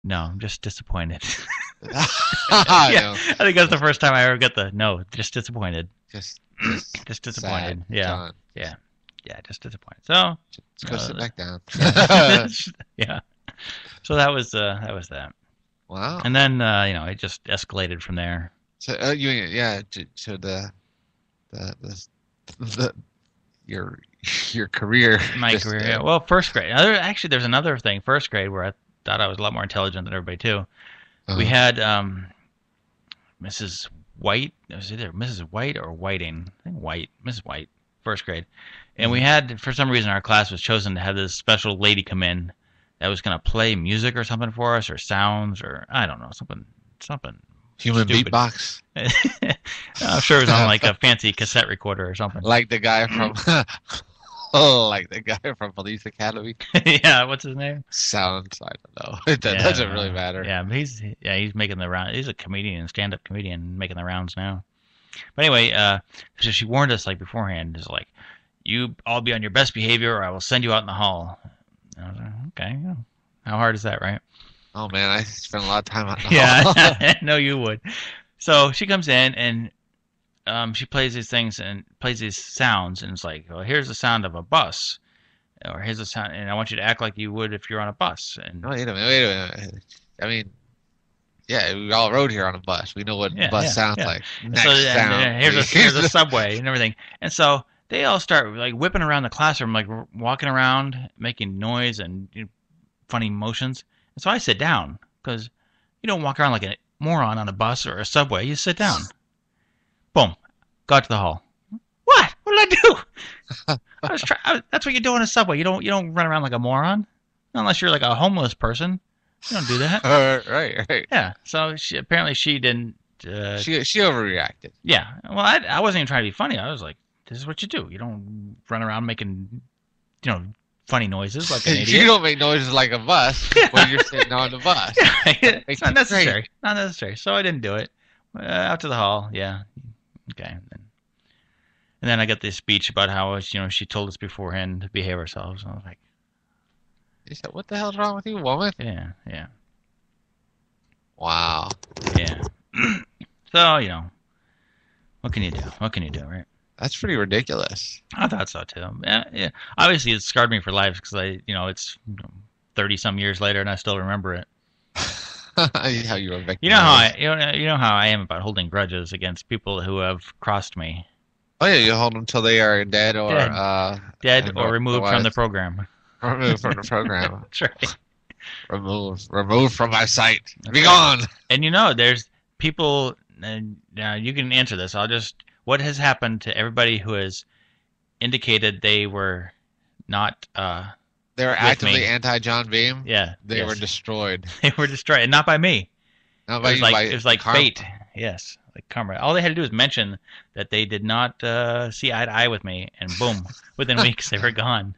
No, I'm just disappointed. Yeah, No, I think that's the first time I ever got the no, just disappointed. just Just disappointed. sad, Yeah, John. yeah, yeah, just disappointed. So, Let's go sit back down. yeah, yeah. So that was that. Wow. And then it just escalated from there. So yeah. So the, the your your career My just career, yeah. Well, first grade. Actually, there's another thing. First grade where I thought I was a lot more intelligent than everybody too. We uh, had Mrs. White. It was either Mrs. White or Whiting. I think White. Mrs. White. First grade. And we mhm. had, for some reason, our class was chosen to have this special lady come in that was going to play music or something for us, or sounds, or I don't know, something Human stupid. beatbox, I'm sure it was on like a fancy cassette recorder or something. like the guy from oh, like the guy from Police Academy. Yeah, what's his name? Sounds, I don't know. It doesn't really Yeah, matter. yeah, but he's making the round. He's a comedian, stand-up comedian, making the rounds now. But anyway, so she warned us like beforehand, is like, you all be on your best behavior, or I will send you out in the hall. And I was like, okay, yeah. How hard is that, right? Oh man, I spent a lot of time on the Yeah, hall. I know you would. So she comes in and she plays these things and plays these sounds, and it's like, well, here's the sound of a bus, or here's the sound, and I want you to act like you would if you're on a bus. And Wait a minute, wait a minute. I mean, yeah, we all rode here on a bus. We know what yeah, bus yeah, sounds yeah. like. And so Next sound, here's a please. subway and everything, and so they all start like whipping around the classroom, like walking around, making noise and funny motions. And so I sit down because you don't walk around like a moron on a bus or a subway. You sit down. Boom, got to the hall. What? What did I do? That's what you do on a subway. You don't run around like a moron unless you're like a homeless person. You don't do that. Right, right. Yeah. So apparently she didn't. She overreacted. Yeah. Well, I wasn't even trying to be funny. I was like, this is what you do. You don't run around making, funny noises like an You idiot. don't make noises like a bus when you're sitting on the bus. Yeah. It's Makes not you great. necessary. Not necessary. So I didn't do it. Out to the hall. Yeah. Okay. And then I got this speech about how she told us beforehand to behave ourselves. And I was like, He said, "What the hell's wrong with you, woman?" yeah, yeah, Wow. yeah. So what can you do? What can you do, right? That's pretty ridiculous. I thought so too. Yeah, yeah. Obviously, it scarred me for life because it's 30 some years later and I still remember it. How you were You know how victimized. I am about holding grudges against people who have crossed me, Oh yeah, you hold them until they are dead or dead, dead and or removed from the otherwise program. removed from the program. That's right. Removed from my sight. Be gone. And there's people, and now you can answer this. What has happened to everybody who has indicated they were not They were with actively me? anti-John Beam. Yeah, They were yes. destroyed. They were destroyed, and not by me. Not It by was you, like by it was like karma. fate. Yes, like karma. All they had to do was mention that they did not see eye to eye with me, and boom, within weeks they were gone.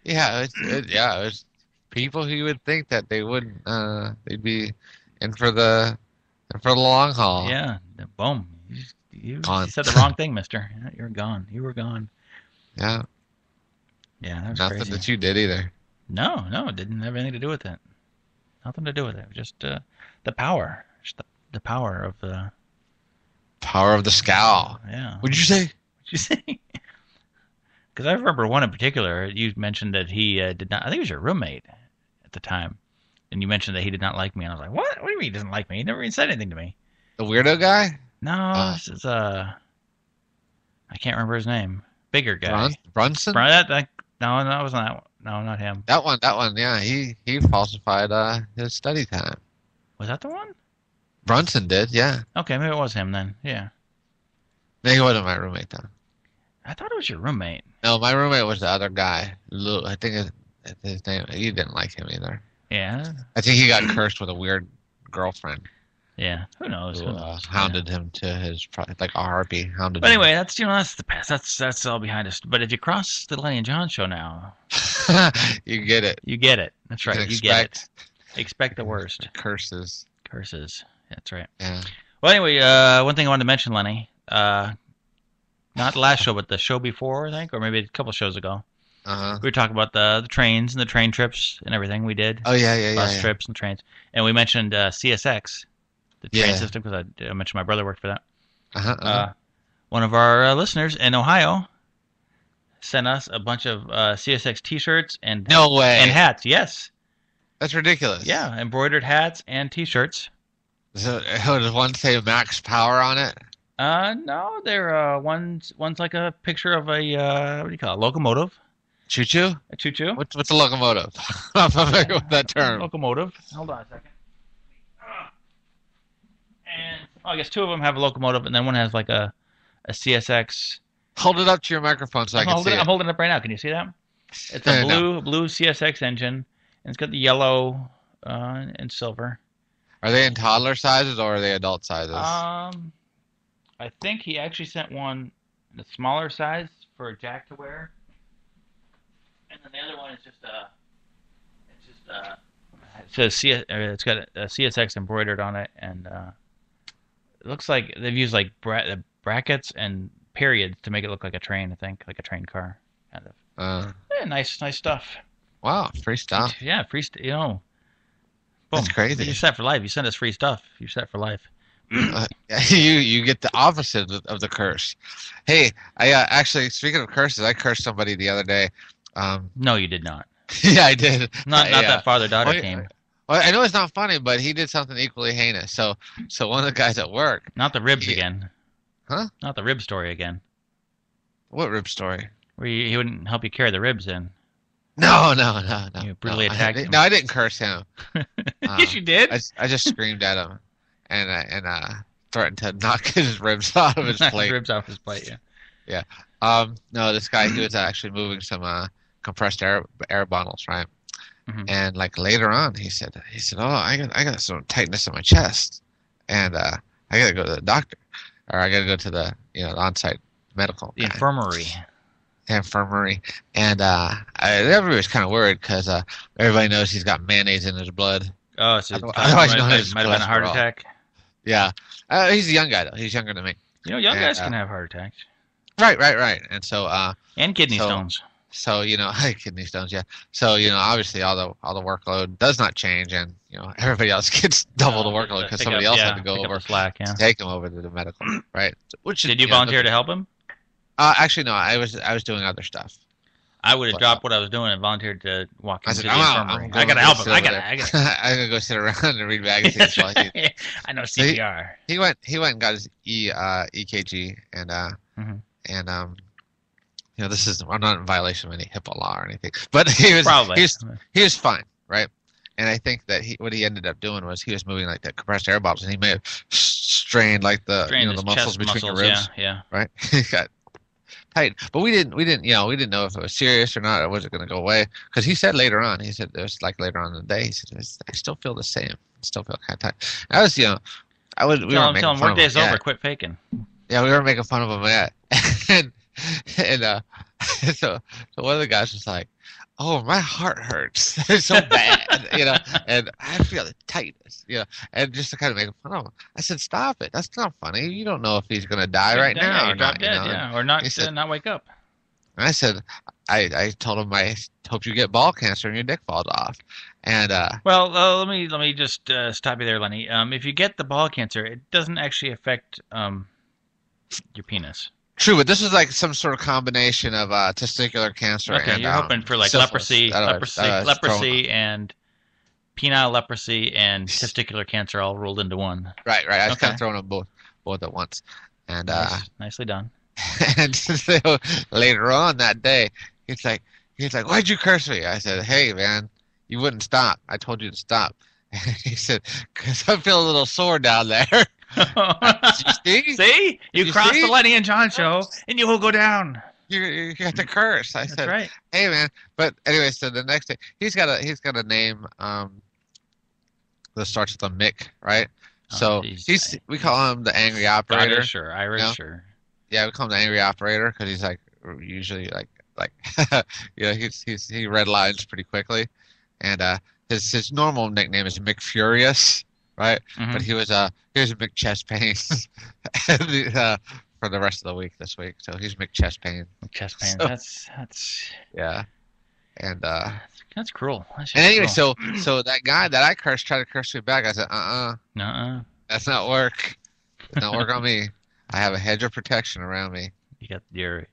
Yeah, yeah, it's people who you would think that they wouldn't. They'd be in for the long haul. Yeah, boom. You Gone. said the wrong thing, Mister. You're gone. You were gone. Yeah, Yeah, that was nothing crazy. that you did either. No, it didn't have anything to do with it. Nothing to do with it. Just the power. Just the power of the. Power of the scowl. Yeah. What'd you say? What'd you say? Because I remember one in particular. You mentioned that he did not. I think he was your roommate at the time, and you mentioned that he did not like me, and I was like, "What? What do you mean he doesn't like me? He never even said anything to me." The weirdo guy? No, this is I can't remember his name. Bigger guy. Brunson? No, that wasn't that. No, not him. That one. Yeah, he falsified his study time. Was that the one? Brunson did, yeah. Okay, maybe it was him then. Yeah, No, he wasn't my roommate though. I thought it was your roommate. No, my roommate was the other guy. Lou, I think his name. He didn't like him either. Yeah, I think he got cursed with a weird girlfriend yeah. Who knows? who Who knows? hounded him to his like a harpy hounded But him. anyway, that's the past. That's all behind us. But if you cross the Lenny and John show now, You get it. you get it. That's You right. can You get it. expect Expect the worst. curses. Curses. That's right. Yeah. Well, anyway, one thing I wanted to mention, Lenny. Not the last show, but the show before, I think, or maybe a couple shows ago. Uh-huh. We were talking about the trains and the train trips and everything we did, Oh yeah, yeah, yeah, bus yeah. trips and trains, and we mentioned CSX, the train Yeah. system, because I mentioned my brother worked for that. Uh-huh. Uh-huh. Uh, One of our listeners in Ohio sent us a bunch of CSX T-shirts No and way. hats. Yes, That's ridiculous. yeah, embroidered hats and T-shirts. So, does one say max power on it? No, they're one's like a picture of a what do you call it? Locomotive, Choo choo? a choo-choo. What's a locomotive? I'm not familiar with that term. Locomotive. Hold on a second. And I guess two of them have a locomotive, and then one has like a CSX. Hold it up to your microphone so I can see I'm it. holding it up right now. Can you see that? It's a No. blue CSX engine, and it's got the yellow and silver. Are they in toddler sizes or are they adult sizes? I think he actually sent one the smaller size for Jack to wear, and then the other one is just it's just it says it's got a CSX embroidered on it, and it looks like they've used like brackets and periods to make it look like a train. I think like a train car, kind of. Uh, Yeah, nice stuff. wow, free stuff. Yeah, boom. That's crazy. You're set for life. You send us free stuff. You're set for life. You get the opposite of the curse. Hey, I actually, speaking of curses, I cursed somebody the other day. No, you did not. Yeah, I did. Not Yeah. that father-daughter Well, came. well, I know it's not funny, but he did something equally heinous. So one of the guys at work. Not the ribs he- again. Huh? Not the rib story again. What rib story? Where he wouldn't help you carry the ribs in. No. You brutally no, attacked him. No, I didn't curse him. Yes, you did. I just screamed at him and threatened to knock his ribs out of his Knocked plate. ribs off his plate. Yeah. No, this guy, he was actually moving some compressed air bottles, right? Mhm. And like later on, he said, oh, I got some tightness in my chest, and I gotta go to the doctor, or I gotta go to the the on-site medical The guy. infirmary. And everybody was kind of worried because everybody knows he's got mayonnaise in his blood. Oh, so Otherwise known as might have been a heart cholesterol. attack. Yeah, he's a young guy though. He's younger than me. Young And, guys can have heart attacks Right. And so and kidney so- stones. So kidney stones, yeah. So obviously all the workload does not change, and everybody else gets double the workload because somebody else had to go pick up over the slack. Yeah. to take him over to the medical, right? Which Did you volunteer to help him? Actually, no. I was doing other stuff. I would have But, dropped what I was doing and volunteered to walk I into said, the I'm out. infirmary. I'm going I gotta to help sit him. I over gotta. there. I'm gonna go sit around and read magazines while he. I know So he- CPR. He went and got his EKG and Mhm. and this is I'm not in violation of any HIPAA law or anything, but he was Probably. he was fine, right? And I think that what he ended up doing was he was moving like the compressed air bottles, and he may have strained like the Drained his the muscles chest between muscles. your ribs, Yeah. right? He got tight, but we didn't know if it was serious or not, or was it going to go away? Because he said later on, it was like later on in the day, he said, I still feel the same, I still feel kind of tight. I was I was we were Tell making him fun work of him. day's over. Quit faking. Yeah, we were making fun of him yet. and so one of the guys was like, "Oh, my heart hurts. It's so bad, and I feel the tightness, and just to kind of make fun of him, I said, "Stop it. That's not funny. You don't know if he's gonna die right now Yeah, or drop not, dead. Yeah, or not. He said- Not wake up. And I said, I told him I hope you get ball cancer and your dick falls off, and Well, let me just stop you there, Lenny. If you get the ball cancer, it doesn't actually affect your penis. true, but this was like some sort of combination of testicular cancer Okay, and you're hoping for like syphilis. leprosy, and penile leprosy and testicular cancer all rolled into one. Right. I was Okay. kind of throwing them both at once, and Nicely done. and so later on that day, he's like, "Why'd you curse me?" I said, "Hey, man, you wouldn't stop. I told you to stop." And he said, "'Cause I feel a little sore down there." Did you see? See, you you crossed see? the Lenny and John show, and you will go down. You got to curse. I That's said, right. "Hey, man." But anyway, so the next day, he's got a name that starts with a Mick, right? So geez. we call him the angry operator. Scottish or Irish or Yeah, we call him the angry operator because he's like usually like he red lines pretty quickly, and his normal nickname is Mick Furious, right? Mhm. But he was Mick Chest Pain for the rest of the week this week, so he's Mick Chest Pain. chest pain. So- That's Yeah, And That's cruel. That's and just anyway, cruel. so that guy that I cursed tried to curse me back. I said, Nuh-uh. that's not work. It don't work on me. I have a hedge of protection around me. You got your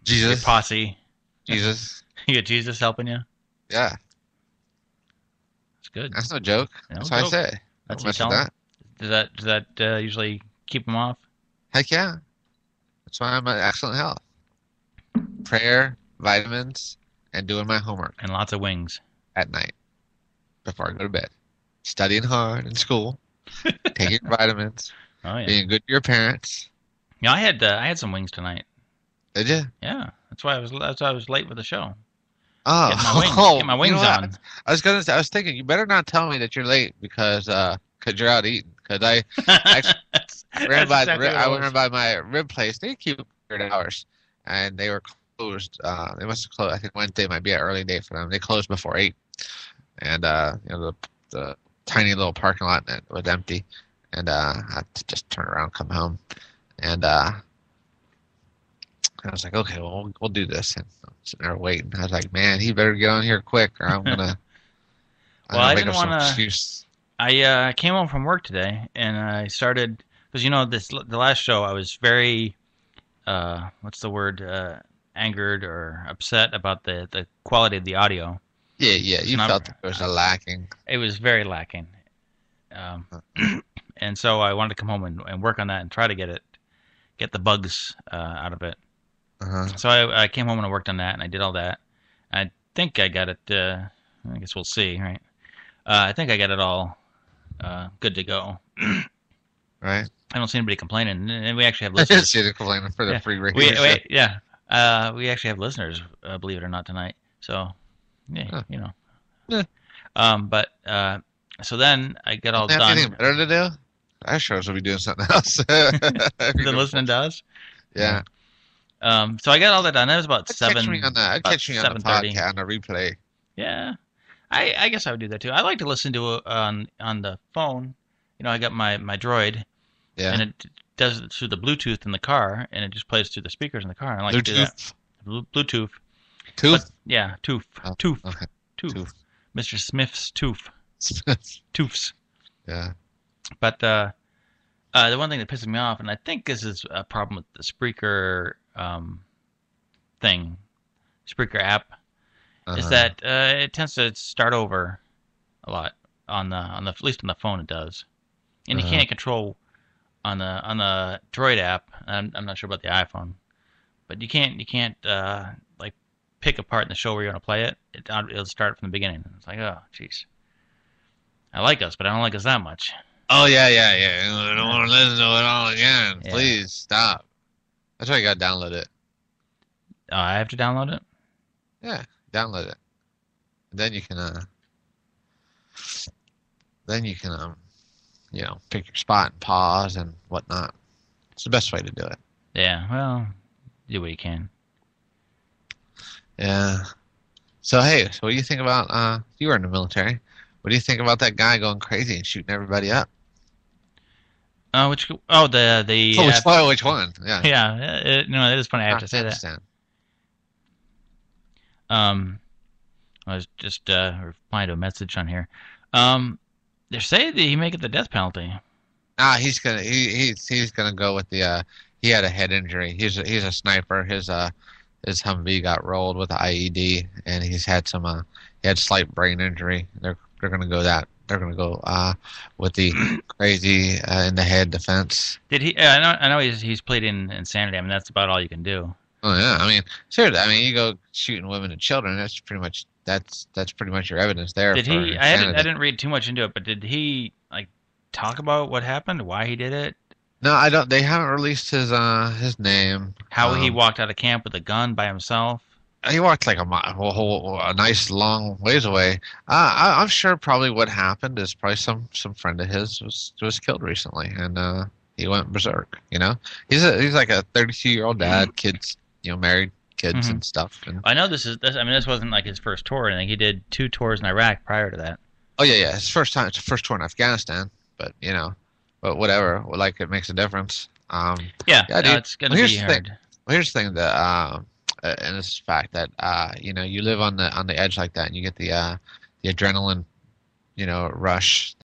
Jesus, posse. Jesus, You got Jesus helping you. yeah, It's good. that's no joke. No That's what I joke. say. That's Don't what you mess with tell him. that. Does that usually keep him off? Heck yeah. That's why I'm in excellent health. Prayer, vitamins, and doing my homework And lots of wings. at night before I go to bed. Studying hard in school, taking your vitamins, Oh yeah. being good to your parents. Yeah, I had some wings tonight. Did you? Yeah, that's why I was late with the show. Oh, Get my you wings know what? on. I was thinking you better not tell me that you're late because you're out eating. Because I actually That's exactly what it I was. went by my rib place. They keep weird hours, and they were closed. They must have closed. I think Wednesday might be an early day for them. They closed before 8, and the tiny little parking lot that was empty, and I had to just turn around, come home, and I was like, okay, well, we'll do this. And I'm sitting there waiting. I was like, man, he better get on here quick, or I'm gonna Well, I make didn't up some want to. excuse. I came home from work today, and I started because the last show I was very what's the word, angered or upset about the quality of the audio. Yeah, you And I'm- felt that there was a lacking. It was very lacking, and so I wanted to come home and work on that and try to get the bugs out of it. Uh-huh. So I came home and I worked on that, and I did all that. I think I got it. I guess we'll see, right? I think I got it all good to go. Right? I don't see anybody complaining, and we actually have I listeners. see the complaining for the Yeah. free radio show. We actually have listeners, believe it or not, tonight. So, yeah, Huh. Yeah. But so then I get all Don't they have done. anything better to do? Our shows will be doing something else. Then listening to us. Yeah. So I got all that done. That was about Catch me on the, about catch me on the 7:30. podcast, on the replay. Yeah, I guess I would do that too. I like to listen to it on the phone. I got my Droid, Yeah. and it does it through the Bluetooth in the car, and it just plays through the speakers in the car. I like to do that. Bluetooth. Tooth? But, yeah, tooth. Oh, Tooth. okay. Tooth. Tooth. Mr. Smith's tooth. Toofs. Yeah. But the one thing that pisses me off, and I think this is a problem with the Spreaker Spreaker app, is Uh-huh. that it tends to start over a lot on the at least on the phone it does, and you Uh-huh. can't control on the Droid app. I'm not sure about the iPhone, but you can't like pick apart in the show where you want to play it. It'll start from the beginning. It's like, oh, jeez. I like us, but I don't like us that much. Oh, yeah. I don't want to listen to it all again. Yeah. Please stop. That's why you got to download it. Oh, I have to download it? Yeah, download it. Then you can, pick your spot and pause and whatnot. It's the best way to do it. Yeah, well, do what you can. Yeah. So, hey, what do you think about, you were in the military. What do you think about that guy going crazy and shooting everybody up? Which the Which one? Yeah. yeah, it is funny. I have to say that. Afghanistan. I was just replying to a message on here. They say that he may get the death penalty. He's gonna go with the he had a head injury. He's a sniper. His Humvee got rolled with the IED, and he had slight brain injury. They're gonna go that. They're gonna go with the crazy in the head defense. Did he? I know he's pleading insanity. I mean, that's about all you can do. Oh yeah, I mean, seriously. I mean, you go shooting women and children. That's pretty much your evidence there. Did for he? I insanity. didn't read too much into it, but did he talk about what happened, why he did it, No, I don't. They haven't released his name. how he walked out of camp with a gun by himself? He walked like a nice long ways away. I'm sure probably what happened is probably some friend of his was killed recently, and he went berserk. He's like a 32-year-old dad, kids, married, kids and stuff. And I know this. I mean, this wasn't like his first tour. I think he did 2 tours in Iraq prior to that. oh yeah, it's first tour in Afghanistan, but whatever. Like it makes a difference. Yeah, Yeah, no, dude. it's gonna Well, here's be the hard. thing. Well, here's the thing that and it's the fact that you live on the edge like that, and you get the adrenaline rush